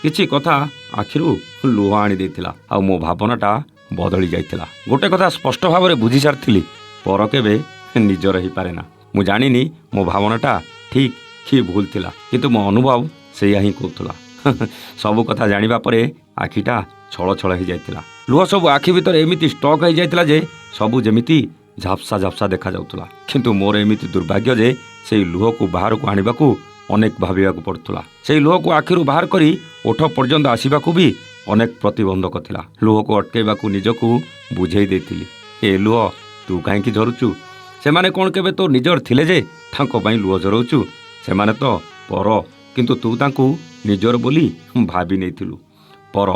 କିଛି କଥା ଆଖିରୁ ଲୁହ ଆଣି ଦେଇଥିଲା ଆଉ ମୋ ଭାବନାଟା ବଦଳି ଯାଇଥିଲା। ଗୋଟେ କଥା ସ୍ପଷ୍ଟ ଭାବରେ ବୁଝି ସାରିଥିଲି, ପର କେବେ ନିଜର ହେଇପାରେ ନା। ମୁଁ ଜାଣିନି ମୋ ଭାବନାଟା ଠିକ୍ କି ଭୁଲ ଥିଲା, କିନ୍ତୁ ମୋ ଅନୁଭବ ସେଇଆ ହିଁ କହୁଥିଲା। ସବୁ କଥା ଜାଣିବା ପରେ ଆଖିଟା ଛଳ ଛଳ ହେଇଯାଇଥିଲା। ଲୁହ ସବୁ ଆଖି ଭିତରେ ଏମିତି ଷ୍ଟକ୍ ହେଇଯାଇଥିଲା ଯେ ସବୁ ଯେମିତି ଝାପ୍ସା ଝାପ୍ସା ଦେଖାଯାଉଥିଲା। କିନ୍ତୁ ମୋର ଏମିତି ଦୁର୍ଭାଗ୍ୟ ଯେ ସେଇ ଲୁହକୁ ବାହାରକୁ ଆଣିବାକୁ ଅନେକ ଭାବିବାକୁ ପଡ଼ୁଥିଲା। ସେଇ ଲୁହକୁ ଆଖିରୁ ବାହାର କରି ଓଠ ପର୍ଯ୍ୟନ୍ତ ଆସିବାକୁ ବି ଅନେକ ପ୍ରତିବନ୍ଧକ ଥିଲା। ଲୁହକୁ ଅଟକାଇବାକୁ ନିଜକୁ ବୁଝେଇ ଦେଇଥିଲି, ଏ ଲୁହ ତୁ କାହିଁକି ଝରୁଛୁ? ସେମାନେ କ'ଣ କେବେ ତୋ ନିଜର ଥିଲେ ଯେ ତାଙ୍କ ପାଇଁ ଲୁହ ଝରଉଛୁ? ସେମାନେ ତ ପର, କିନ୍ତୁ ତୁ ତାଙ୍କୁ ନିଜର ବୋଲି ଭାବି ନେଇଥିଲୁ। ପର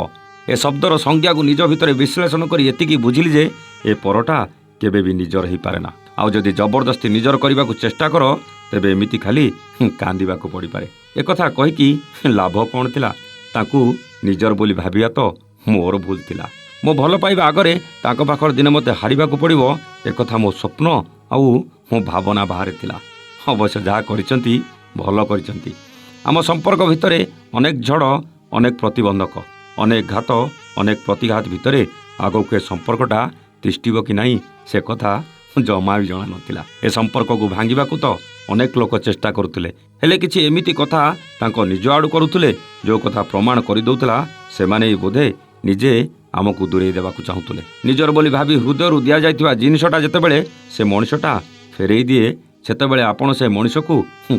ଏ ଶବ୍ଦର ସଂଜ୍ଞାକୁ ନିଜ ଭିତରେ ବିଶ୍ଳେଷଣ କରି ଏତିକି ବୁଝିଲି ଯେ ଏ ପରଟା କେବେ ବି ନିଜର ହେଇପାରେ ନା। ଆଉ ଯଦି ଜବରଦସ୍ତି ନିଜର କରିବାକୁ ଚେଷ୍ଟା କର, ତେବେ ଏମିତି ଖାଲି କାନ୍ଦିବାକୁ ପଡ଼ିପାରେ। ଏକଥା କହିକି ଲାଭ କ'ଣ ଥିଲା? ତାଙ୍କୁ ନିଜର ବୋଲି ଭାବିବା ତ ମୋର ଭୁଲ ଥିଲା। ମୋ ଭଲ ପାଇବା ଆଗରେ ତାଙ୍କ ପାଖରେ ଦିନେ ମୋତେ ହାରିବାକୁ ପଡ଼ିବ, ଏକଥା ମୋ ସ୍ୱପ୍ନ ଆଉ ମୋ ଭାବନା ବାହାରେ ଥିଲା। ଅବଶ୍ୟ ଯାହା କରିଛନ୍ତି ଭଲ କରିଛନ୍ତି। ଆମ ସମ୍ପର୍କ ଭିତରେ ଅନେକ ଝଡ଼, ଅନେକ ପ୍ରତିବନ୍ଧକ, ଅନେକ ଘାତ, ଅନେକ ପ୍ରତିଘାତ ଭିତରେ ଆଗକୁ ଏ ସମ୍ପର୍କଟା ତିଷ୍ଠିବ କି ନାହିଁ ସେ କଥା ଜମା ବି ଜଣା ନଥିଲା। ଏ ସମ୍ପର୍କକୁ ଭାଙ୍ଗିବାକୁ ତ ଅନେକ ଲୋକ ଚେଷ୍ଟା କରୁଥିଲେ, ହେଲେ କିଛି ଏମିତି କଥା ତାଙ୍କ ନିଜ ଆଡ଼ୁ କରୁଥିଲେ ଯେଉଁ କଥା ପ୍ରମାଣ କରିଦେଉଥିଲା ସେମାନେ ବୋଧେ ନିଜେ ଆମକୁ ଦୂରେଇ ଦେବାକୁ ଚାହୁଁଥିଲେ। ନିଜର ବୋଲି ଭାବି ହୃଦୟରୁ ଦିଆଯାଇଥିବା ଜିନିଷଟା ଯେତେବେଳେ ସେ ମଣିଷଟା ଫେରେଇ ଦିଏ, ସେତେବେଳେ ଆପଣ ସେ ମଣିଷକୁ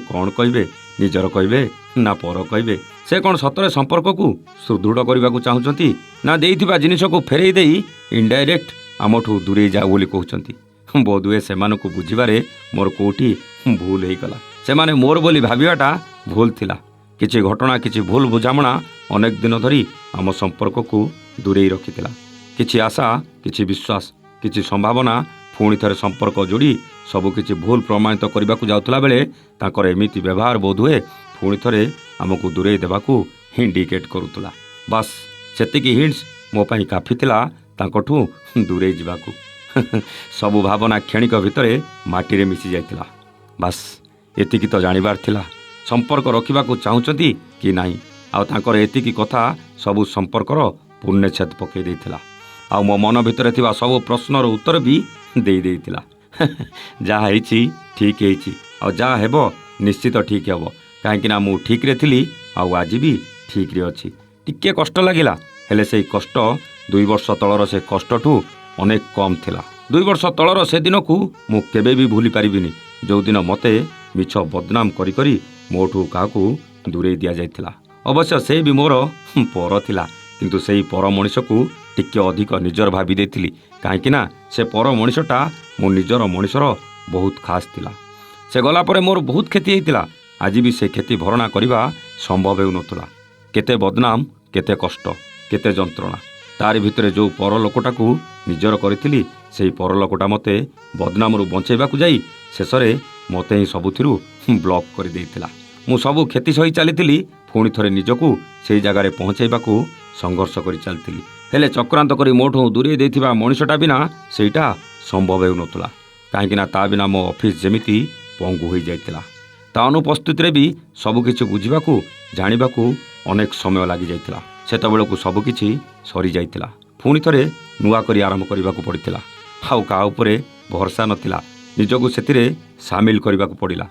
କ'ଣ କହିବେ? ନିଜର କହିବେ ନା ପର କହିବେ? ସେ କ'ଣ ସତରେ ସମ୍ପର୍କକୁ ସୁଦୃଢ଼ କରିବାକୁ ଚାହୁଁଛନ୍ତି, ନା ଦେଇଥିବା ଜିନିଷକୁ ଫେରେଇ ଦେଇ ଇନଡାଇରେକ୍ଟ ଆମଠୁ ଦୂରେଇ ଯାଉ ବୋଲି କହୁଛନ୍ତି? ବୋଧହୁଏ ସେମାନଙ୍କୁ ବୁଝିବାରେ ମୋର କେଉଁଠି ଭୁଲ ହେଇଗଲା। ସେମାନେ ମୋର ବୋଲି ଭାବିବାଟା ଭୁଲ ଥିଲା। କିଛି ଘଟଣା, କିଛି ଭୁଲ ବୁଝାମଣା ଅନେକ ଦିନ ଧରି ଆମ ସମ୍ପର୍କକୁ ଦୂରେଇ ରଖିଥିଲା। କିଛି ଆଶା, କିଛି ବିଶ୍ୱାସ, କିଛି ସମ୍ଭାବନା ପୁଣି ଥରେ ସମ୍ପର୍କ ଯୋଡ଼ି ସବୁକିଛି ଭୁଲ ପ୍ରମାଣିତ କରିବାକୁ ଯାଉଥିଲା ବେଳେ ତାଙ୍କର ଏମିତି ବ୍ୟବହାର ବୋଧହୁଏ ପୁଣି ଥରେ ଆମକୁ ଦୂରେଇ ଦେବାକୁ ଇଣ୍ଡିକେଟ୍ କରୁଥିଲା। ବାସ୍ ସେତିକି ହିଣ୍ଟସ୍ ମୋ ପାଇଁ କାଫି ଥିଲା ତାଙ୍କଠୁ ଦୂରେଇ ଯିବାକୁ। ସବୁ ଭାବନା କ୍ଷଣିକ ଭିତରେ ମାଟିରେ ମିଶି ଯାଇଥିଲା। ବାସ୍ ଏତିକି ତ ଜାଣିବାର ଥିଲା, ସମ୍ପର୍କ ରଖିବାକୁ ଚାହୁଁଛନ୍ତି କି ନାହିଁ। ଆଉ ତାଙ୍କର ଏତିକି କଥା ସବୁ ସମ୍ପର୍କର ପୂର୍ଣ୍ଣଚ୍ଛେଦ ପକାଇ ଦେଇଥିଲା। ଆଉ ମୋ ମନ ଭିତରେ ଥିବା ସବୁ ପ୍ରଶ୍ନର ଉତ୍ତର ବି ଦେଇଥିଲା। ଯାହା ହେଇଛି ଠିକ୍ ହେଇଛି, ଆଉ ଯାହା ହେବ ନିଶ୍ଚିତ ଠିକ୍ ହେବ, କାହିଁକିନା ମୁଁ ଠିକ୍ରେ ଥିଲି ଆଉ ଆଜି ବି ଠିକ୍ରେ ଅଛି। ଟିକିଏ କଷ୍ଟ ଲାଗିଲା, ହେଲେ ସେଇ କଷ୍ଟ 2 ବର୍ଷ ତଳର ସେ କଷ୍ଟଠୁ ଅନେକ କମ୍ ଥିଲା। 2 ବର୍ଷ ତଳର ସେଦିନକୁ ମୁଁ କେବେ ବି ଭୁଲି ପାରିବିନି, ଯେଉଁଦିନ ମୋତେ ମିଛ ବଦନାମ କରି କରି ମୋଠୁ କାହାକୁ ଦୂରେଇ ଦିଆଯାଇଥିଲା। ଅବଶ୍ୟ ସେ ବି ମୋର ପର ଥିଲା, କିନ୍ତୁ ସେଇ ପର ମଣିଷକୁ ଟିକେ ଅଧିକ ନିଜର ଭାବି ଦେଇଥିଲି, କାହିଁକିନା ସେ ପର ମଣିଷଟା ମୋ ନିଜର ମଣିଷର ବହୁତ ଖାସ୍ ଥିଲା। ସେ ଗଲା ପରେ ମୋର ବହୁତ କ୍ଷତି ହେଇଥିଲା। ଆଜି ବି ସେ କ୍ଷତି ଭରଣା କରିବା ସମ୍ଭବ ହେଉନଥିଲା। କେତେ ବଦନାମ, କେତେ କଷ୍ଟ, କେତେ ଯନ୍ତ୍ରଣା। ତାରି ଭିତରେ ଯେଉଁ ପର ଲୋକଟାକୁ ନିଜର କରିଥିଲି, ସେହି ପରଲୋକଟା ମୋତେ ବଦନାମରୁ ବଞ୍ଚାଇବାକୁ ଯାଇ ଶେଷରେ ମୋତେ ହିଁ ସବୁଥିରୁ ବ୍ଲକ୍ କରିଦେଇଥିଲା। ମୁଁ ସବୁ କ୍ଷତି ସହି ଚାଲିଥିଲି, ପୁଣି ଥରେ ନିଜକୁ ସେଇ ଜାଗାରେ ପହଞ୍ଚାଇବାକୁ ସଂଘର୍ଷ କରି ଚାଲିଥିଲି। ହେଲେ ଚକ୍ରାନ୍ତ କରି ମୋଠୁ ଦୂରେଇ ଦେଇଥିବା ମଣିଷଟା ବିନା ସେଇଟା ସମ୍ଭବ ହେଉନଥିଲା, କାହିଁକିନା ତା ବିନା ମୋ ଅଫିସ୍ ଯେମିତି ପଙ୍ଗୁ ହୋଇଯାଇଥିଲା। ତା ଅନୁପସ୍ଥିତିରେ ବି ସବୁକିଛି ବୁଝିବାକୁ, ଜାଣିବାକୁ ଅନେକ ସମୟ ଲାଗିଯାଇଥିଲା। ସେତେବେଳକୁ ସବୁକିଛି ସରିଯାଇଥିଲା। ପୁଣି ଥରେ ନୂଆ କରି ଆରମ୍ଭ କରିବାକୁ ପଡ଼ିଥିଲା। ଆଉ କାହା ଉପରେ ଭରସା ନଥିଲା, ନିଜକୁ ସେଥିରେ ସାମିଲ କରିବାକୁ ପଡ଼ିଲା।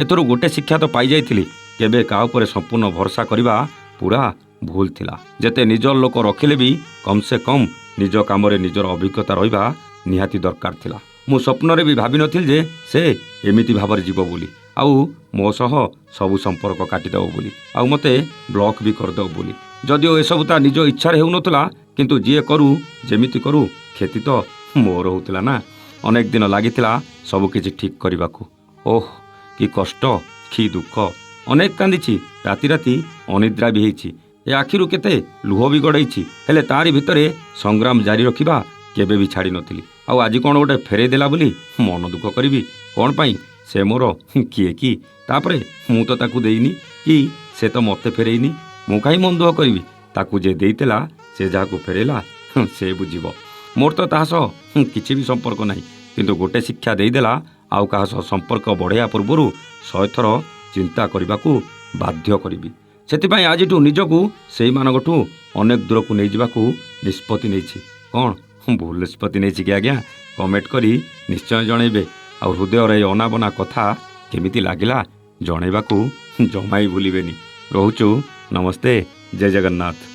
ଏଥିରୁ ଗୋଟେ ଶିକ୍ଷା ତ ପାଇଯାଇଥିଲି, କେବେ କାହା ଉପରେ ସମ୍ପୂର୍ଣ୍ଣ ଭରସା କରିବା ପୁରା ଭୁଲ ଥିଲା। ଯେତେ ନିଜର ଲୋକ ରଖିଲେ ବି କମ୍ ସେ କମ୍ ନିଜ କାମରେ ନିଜର ଅଭିଜ୍ଞତା ରହିବା ନିହାତି ଦରକାର ଥିଲା। ମୁଁ ସ୍ୱପ୍ନରେ ବି ଭାବିନଥିଲି ଯେ ସେ ଏମିତି ଭାବରେ ଯିବ ବୋଲି, ଆଉ ମୋ ସହ ସବୁ ସମ୍ପର୍କ କାଟିଦେବ ବୋଲି, ଆଉ ମୋତେ ବ୍ଲକ୍ ବି କରିଦେବ ବୋଲି। ଯଦିଓ ଏସବୁ ତା ନିଜ ଇଚ୍ଛାରେ ହେଉନଥିଲା, କିନ୍ତୁ ଯିଏ କରୁ ଯେମିତି କରୁ କ୍ଷତି ତ ମୋର ହେଉଥିଲା ନା। ଅନେକ ଦିନ ଲାଗିଥିଲା ସବୁକିଛି ଠିକ୍ କରିବାକୁ। ଓଃ କି କଷ୍ଟ, କି ଦୁଃଖ। ଅନେକ କାନ୍ଦିଛି, ରାତି ରାତି ଅନିଦ୍ରା ବି ହେଇଛି, ଏ ଆଖିରୁ କେତେ ଲୁହ ବି ଗଡ଼େଇଛି। ହେଲେ ତାରି ଭିତରେ ସଂଗ୍ରାମ ଜାରି ରଖିବା କେବେ ବି ଛାଡ଼ି ନଥିଲି। ଆଉ ଆଜି କ'ଣ ଗୋଟେ ଫେରେଇ ଦେଲା ବୋଲି ମନ ଦୁଃଖ କରିବି? କ'ଣ ପାଇଁ? ସେ ମୋର କିଏ କି? ତାପରେ ମୁଁ ତ ତାକୁ ଦେଇନି, କି ସେ ତ ମୋତେ ଫେରେଇନି। ମୁଁ କାହିଁ ମନ ଦୁଃଖ କରିବି? ତାକୁ ଯେ ଦେଇଥିଲା, ସେ ଯାହାକୁ ଫେରେଇଲା ସେ ବୁଝିବ। ମୋର ତ ତାହା ସହ କିଛି ବି ସମ୍ପର୍କ ନାହିଁ, କିନ୍ତୁ ଗୋଟେ ଶିକ୍ଷା ଦେଇଦେଲା, ଆଉ କାହା ସହ ସମ୍ପର୍କ ବଢ଼େଇବା ପୂର୍ବରୁ 100 ଥର ଚିନ୍ତା କରିବାକୁ ବାଧ୍ୟ କରିବି। ସେଥିପାଇଁ ଆଜିଠୁ ନିଜକୁ ସେଇମାନଙ୍କଠୁ ଅନେକ ଦୂରକୁ ନେଇଯିବାକୁ ନିଷ୍ପତ୍ତି ନେଇଛି। କ'ଣ ଭୁଲ ନିଷ୍ପତ୍ତି ନେଇଛି କି ଆଜ୍ଞା? କମେଣ୍ଟ କରି ନିଶ୍ଚୟ ଜଣାଇବେ। ଆଉ ହୃଦୟର ଏ ଅନାବନା କଥା କେମିତି ଲାଗିଲା ଜଣାଇବାକୁ ଜମା ହିଁ ଭୁଲିବେନି। ରହୁଛୁ, ନମସ୍ତେ, ଜୟ ଜଗନ୍ନାଥ।